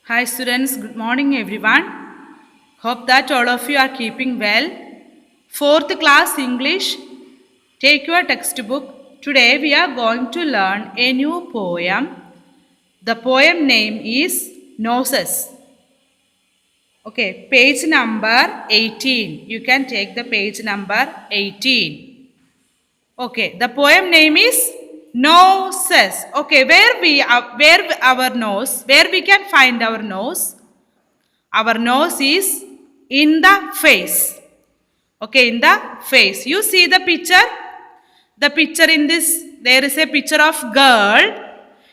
Hi students, good morning everyone. Hope that all of you are keeping well. Fourth class English, take your textbook. Today we are going to learn a new poem. The poem name is Noses. Okay, page number 18. You can take the page number 18. Okay, the poem name is Noses. Okay, where our nose, where we can find our nose? Our nose is in the face. Okay, in the face. You see the picture? The picture in this, there is a picture of girl.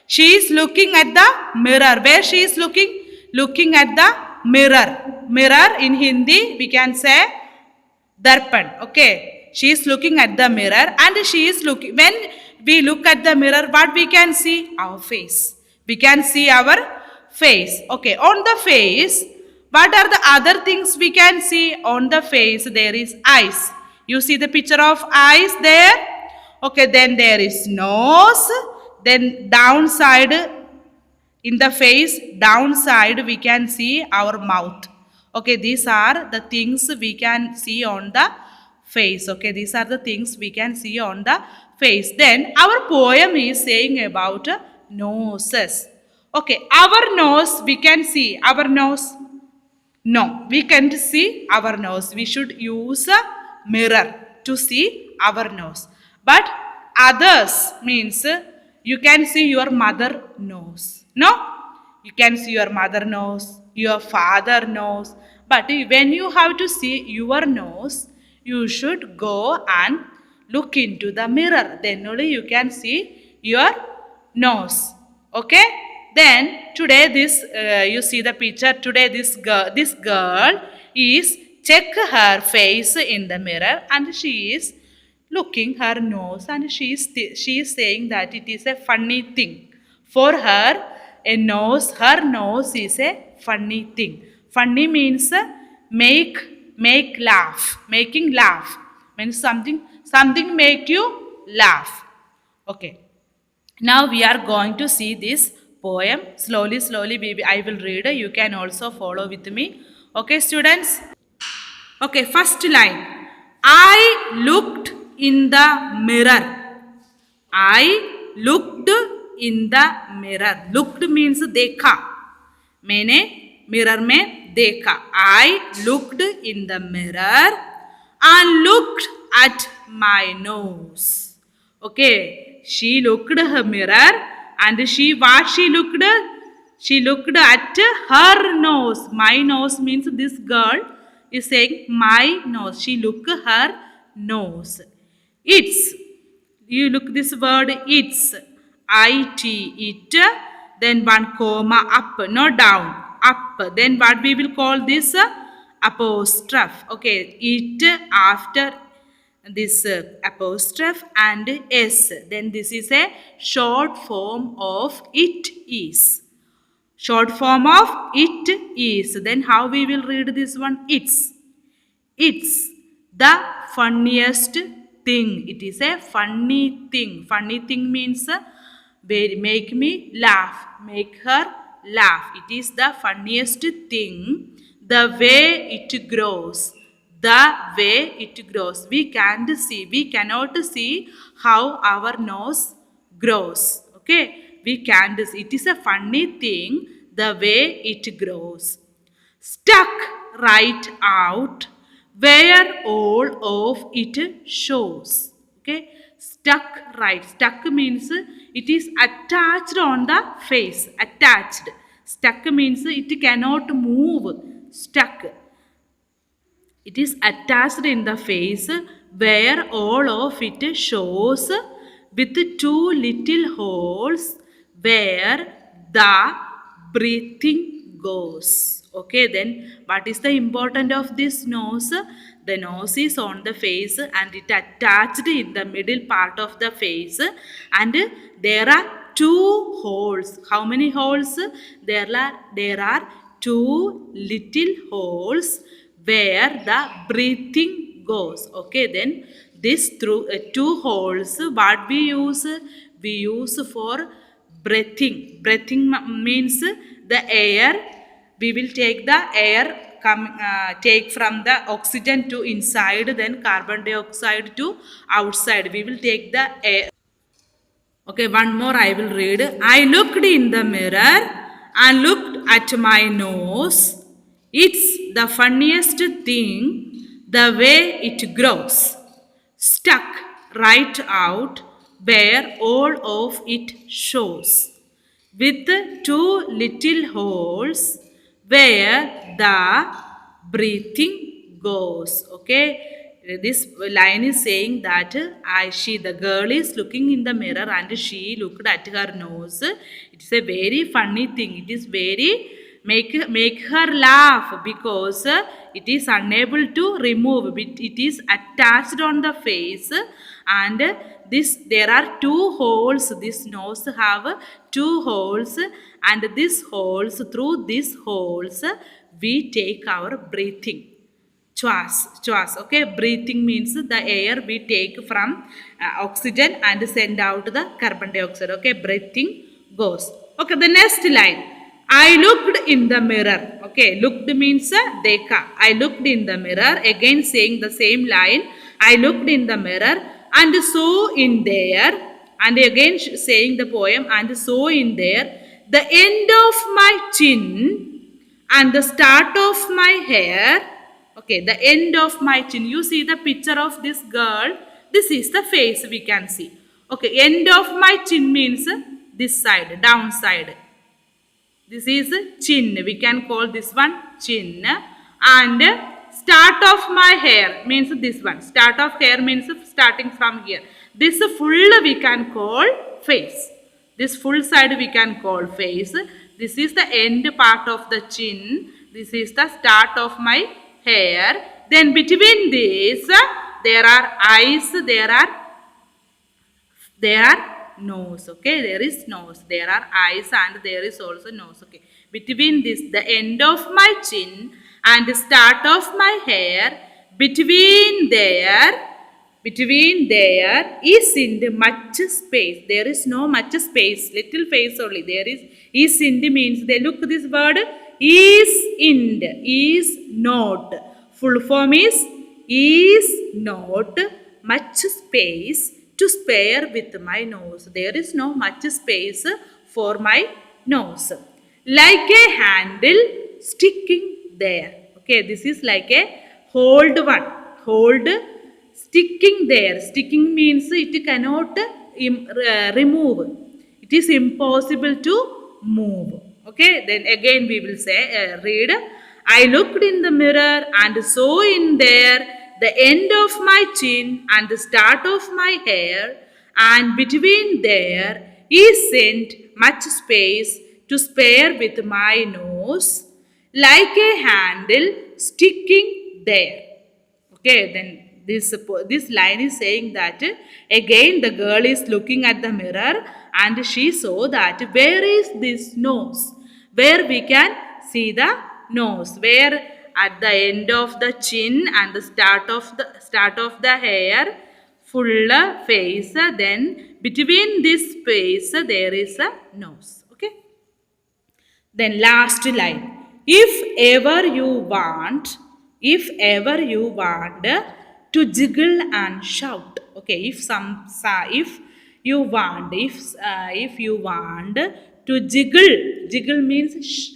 She is looking at the mirror. Where she is looking? Looking at the mirror. Mirror in Hindi we can say darpan. Okay. She is looking at the mirror and she is looking. When we look at the mirror, what we can see? Our face. We can see our face. Okay. On the face, what are the other things we can see? On the face, there is eyes. You see the picture of eyes there? Okay. Then there is nose. Then downside in the face, downside, we can see our mouth. Okay, these are the things we can see on the face. Okay, these are the things we can see on the face. Then our poem is saying about noses. Okay, our nose, we can see our nose. No, we can't see our nose. We should use a mirror to see our nose. But others means you can see your mother nose. No? You can see your mother nose, your father nose. But when you have to see your nose, you should go and look into the mirror. Then only you can see your nose. Okay? Then today this you see the picture. Today this girl is check her face in the mirror and she is looking her nose and she is saying that it is a funny thing for her. Her nose is a funny thing. Funny means make laugh, making laugh means something make you laugh. Okay. Now we are going to see this poem. Slowly, I will read. You can also follow with me. Okay, students? Okay, first line. I looked in the mirror. I looked in the mirror. Looked means देखा. मैंने mirror में देखा. I looked in the mirror and looked at my nose. Okay, she looked her mirror and she looked? She looked at her nose. My nose means this girl is saying my nose. She looked her nose. It's. You look this word it's. It. It. Then one comma up. No down. Up. Then what we will call this? Apostrophe. Okay. It after this apostrophe and s. Then this is a short form of it is. Short form of it is. Then how we will read this one? It's. It's the funniest thing. It is a funny thing. Funny thing means make me laugh. Make her laugh. It is the funniest thing. The way it grows. The way it grows. We can't see. We cannot see how our nose grows. Okay. We can't see. It is a funny thing. The way it grows. Stuck right out where all of it shows. Okay. Stuck right. Stuck means it is attached on the face. Attached. Stuck means it cannot move. Stuck. It is attached in the face where all of it shows with two little holes where the breathing goes. Okay, then what is the importance of this nose? The nose is on the face and it attached in the middle part of the face and there are two holes. How many holes? There are two little holes where the breathing goes. Okay, then this through two holes what we use? We use for breathing. Breathing means the air we will take the air take from the oxygen to inside, then carbon dioxide to outside. We will take the air. Okay, one more I will read. I looked in the mirror and looked at my nose. It's the funniest thing, the way it grows. Stuck right out where all of it shows. With two little holes where the breathing goes. Okay, this line is saying that the girl is looking in the mirror and she looked at her nose. It is a very funny thing. It is very make her laugh because it is unable to remove. It is attached on the face, and this there are two holes. This nose have two holes, and through these holes we take our breathing. Chwas. Okay, breathing means the air we take from oxygen and send out the carbon dioxide. Okay, breathing goes. Okay, the next line. I looked in the mirror. Okay, looked means dekha. I looked in the mirror. Again saying the same line. I looked in the mirror and saw in there. And again saying the poem and saw in there the end of my chin and the start of my hair. Okay, the end of my chin. You see the picture of this girl. This is the face we can see. Okay, end of my chin means this side, down side. This is chin. We can call this one chin. And start of my hair means this one. Start of hair means starting from here. This full we can call face. This full side we can call face. This is the end part of the chin. This is the start of my hair. Then between this there are eyes, there are nose. Okay, there is nose, there are eyes, and there is also nose. Okay, between this the end of my chin and the start of my hair, between there isn't much space. There is no much space, little space only. There isn't means they look this word is not. Full form is not much space to spare with my nose. There is no much space for my nose. Like a handle sticking there. Okay, this is like a hold one. Hold sticking there. Sticking means it cannot remove. It is impossible to move. Okay, then again we will say, read. I looked in the mirror and saw in there the end of my chin and the start of my hair, and between there isn't much space to spare with my nose, like a handle sticking there. Okay, then this line is saying that again the girl is looking at the mirror and she saw that where is this nose, where we can see the nose, where at the end of the chin and the start of the hair, full face, then between this space there is a nose. Okay, then last line. If ever you want to jiggle and shout. Okay, if you want to jiggle means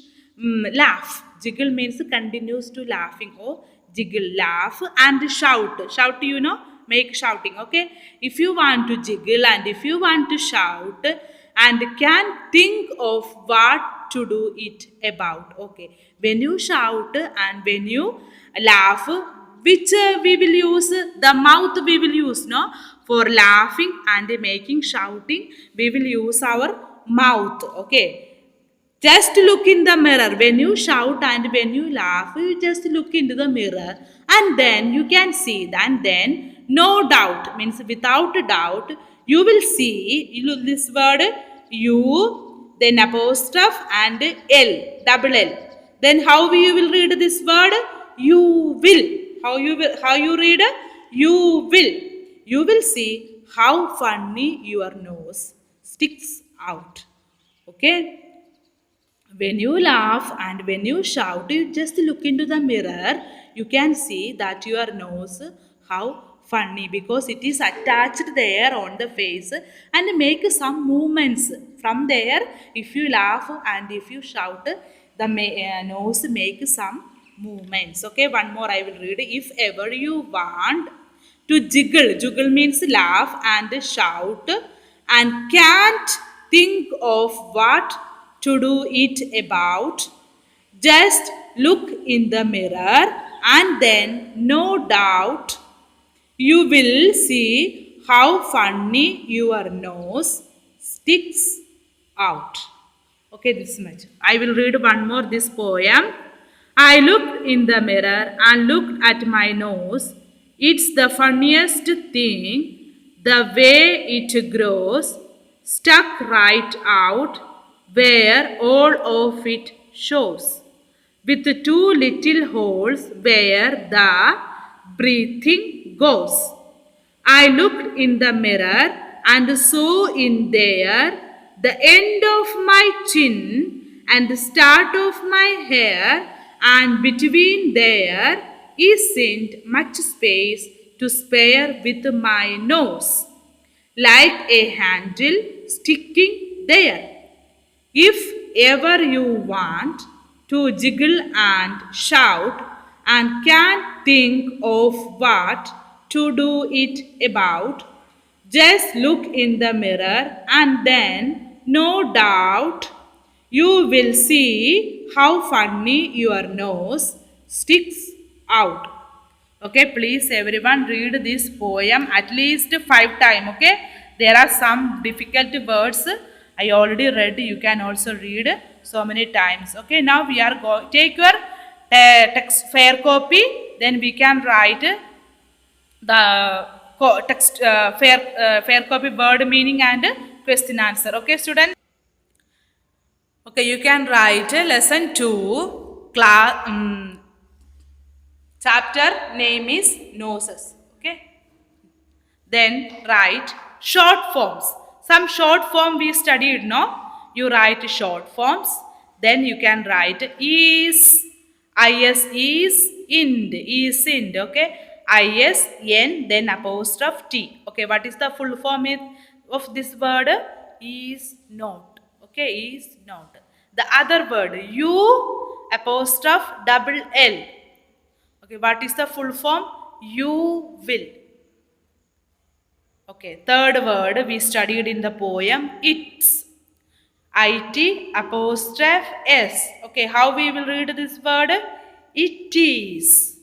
laugh. Jiggle means continues to laughing, or jiggle, laugh, and shout, make shouting. Okay, if you want to jiggle and if you want to shout and can think of what to do it about. Okay, when you shout and when you laugh, which we will use, the mouth we will use, no, for laughing and making shouting we will use our mouth. Okay, just look in the mirror. When you shout and when you laugh, you just look into the mirror and then you can see that. And then no doubt means without doubt you will see this word you, then apostrophe and L, double L. Then how you will read this word? You will. How you read? You will. You will see how funny your nose sticks out. Okay. When you laugh and when you shout, you just look into the mirror, you can see that your nose how funny because it is attached there on the face and make some movements from there. If you laugh and if you shout, the nose make some movements. Okay, one more I will read. If ever you want to jiggle, jiggle means laugh and shout and can't think of what to do it about, just look in the mirror and then no doubt you will see how funny your nose sticks out. Okay, this much. I will read one more this poem. I looked in the mirror and looked at my nose. It's the funniest thing, the way it grows, stuck right out where all of it shows, with two little holes where the breathing goes. I looked in the mirror and saw in there the end of my chin and the start of my hair, and between there isn't much space to spare with my nose, like a handle sticking there. If ever you want to jiggle and shout and can't think of what to do it about, just look in the mirror and then, no doubt, you will see how funny your nose sticks out. Okay, please everyone read this poem at least 5 times. Okay, there are some difficult words I already read. You can also read so many times. Okay, now we are going. Take your text fair copy. Then we can write the text fair copy word meaning and question answer. Okay, students. Okay, you can write lesson 2 class. Chapter name is noses. Okay. Then write short forms. Some short form we studied, no? You write short forms. Then you can write is, is, ind, okay? Is, n, then apostrophe t. Okay, what is the full form of this word? Is not. Okay, is not. The other word, you, apostrophe double L. Okay, what is the full form? You will. Okay, third word we studied in the poem, it's. It apostrophe s. Okay, how we will read this word? It is.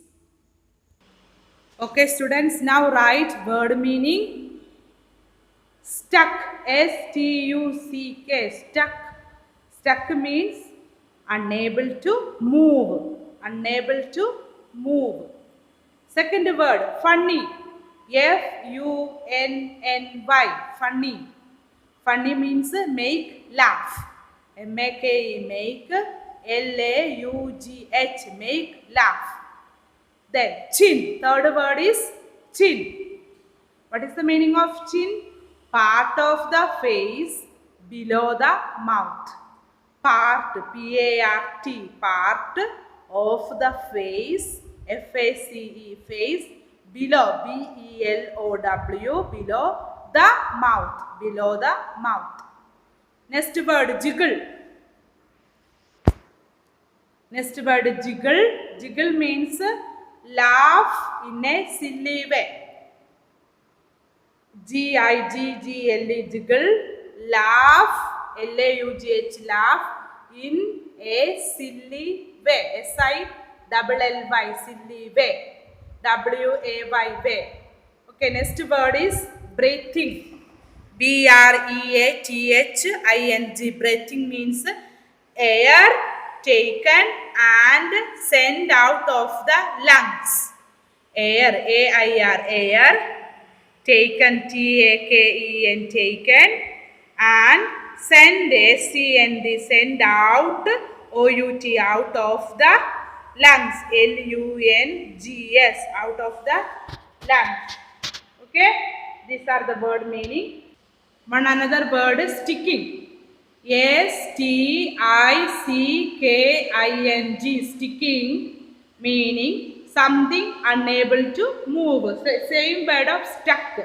Okay, students, now write word meaning. Stuck, S-T-U-C-K, stuck. Stuck means unable to move. Unable to move. Second word, funny. F-U-N-N-Y, funny. Funny means make laugh. M-A-K-E, make. L-A-U-G-H, make laugh. Then chin. Third word is chin. What is the meaning of chin? Part of the face below the mouth. Part, P-A-R-T, part of the face, F-A-C-E, face, below, B-E-L-O-W, below the mouth, below the mouth. Next word, jiggle. Next word, jiggle. Jiggle means laugh in a silly way. G-I-G-G-L-E, jiggle, laugh, L-A-U-G-H, laugh, in a silly way, S-I-L-L-Y, silly way, W-A-Y, way. Okay, next word is breathing, B-R-E-A-T-H-I-N-G, breathing means air taken and sent out of the lungs, air, A-I-R, air, taken, T-A-K-E-N, taken, and send, S-E-N-D, send out, O-U-T, out of the lungs, L-U-N-G-S, out of the lungs. Okay, these are the word meaning. One another word is sticking. S-T-I-C-K-I-N-G, sticking, meaning something unable to move. Same word of stuck.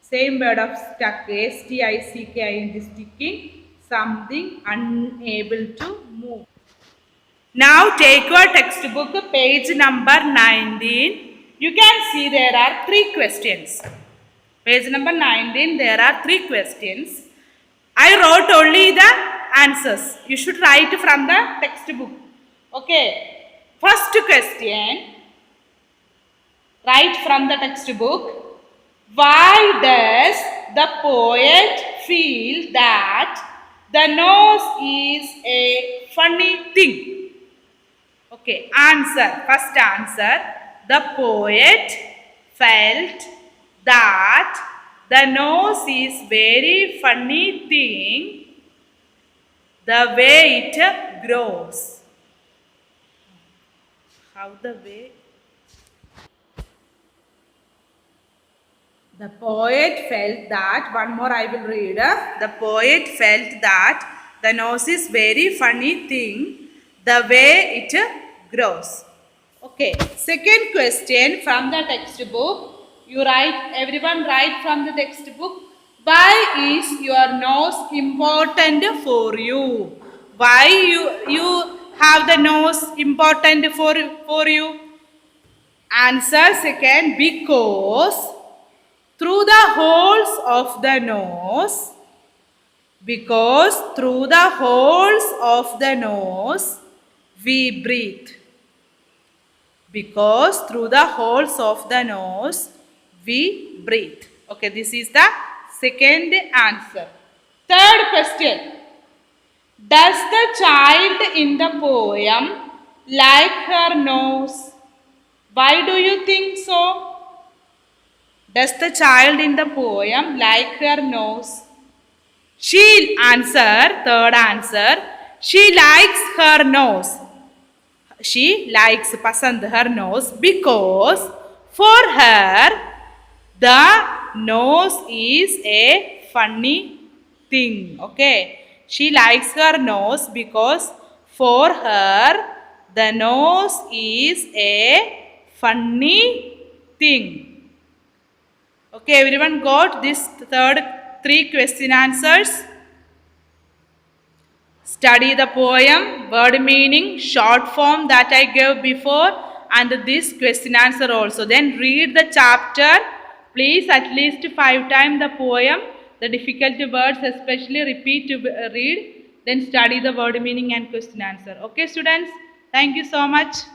Same word of stuck. S-T-I-C-K-I-N-G, sticking, something unable to move. Now take your textbook, page number 19. You can see there are 3 questions. Page number 19, there are 3 questions. I wrote only the answers. You should write from the textbook. Okay. First question, write from the textbook. Why does the poet feel that the nose is a funny thing? Okay, answer. First answer. The poet felt that the nose is very funny thing the way it grows. How the way? The poet felt that, one more I will read. The poet felt that the nose is very funny thing the way it grows. Okay, second question from the textbook. You write, everyone write from the textbook. Why is your nose important for you? Why you have the nose important for you? Answer second, because through the holes of the nose, we breathe. Because through the holes of the nose, we breathe. Okay, this is the second answer. Third question. Does the child in the poem like her nose? Why do you think so? Does the child in the poem like her nose? She answer, third answer, she likes her nose. She likes pasand her nose because for her the nose is a funny thing. Okay. She likes her nose because for her the nose is a funny thing. Okay, everyone got this third 3 question answers. Study the poem, word meaning, short form that I gave before, and this question answer also. Then read the chapter. Please at least 5 times the poem. The difficult words especially repeat to read. Then study the word meaning and question answer. Okay, students? Thank you so much.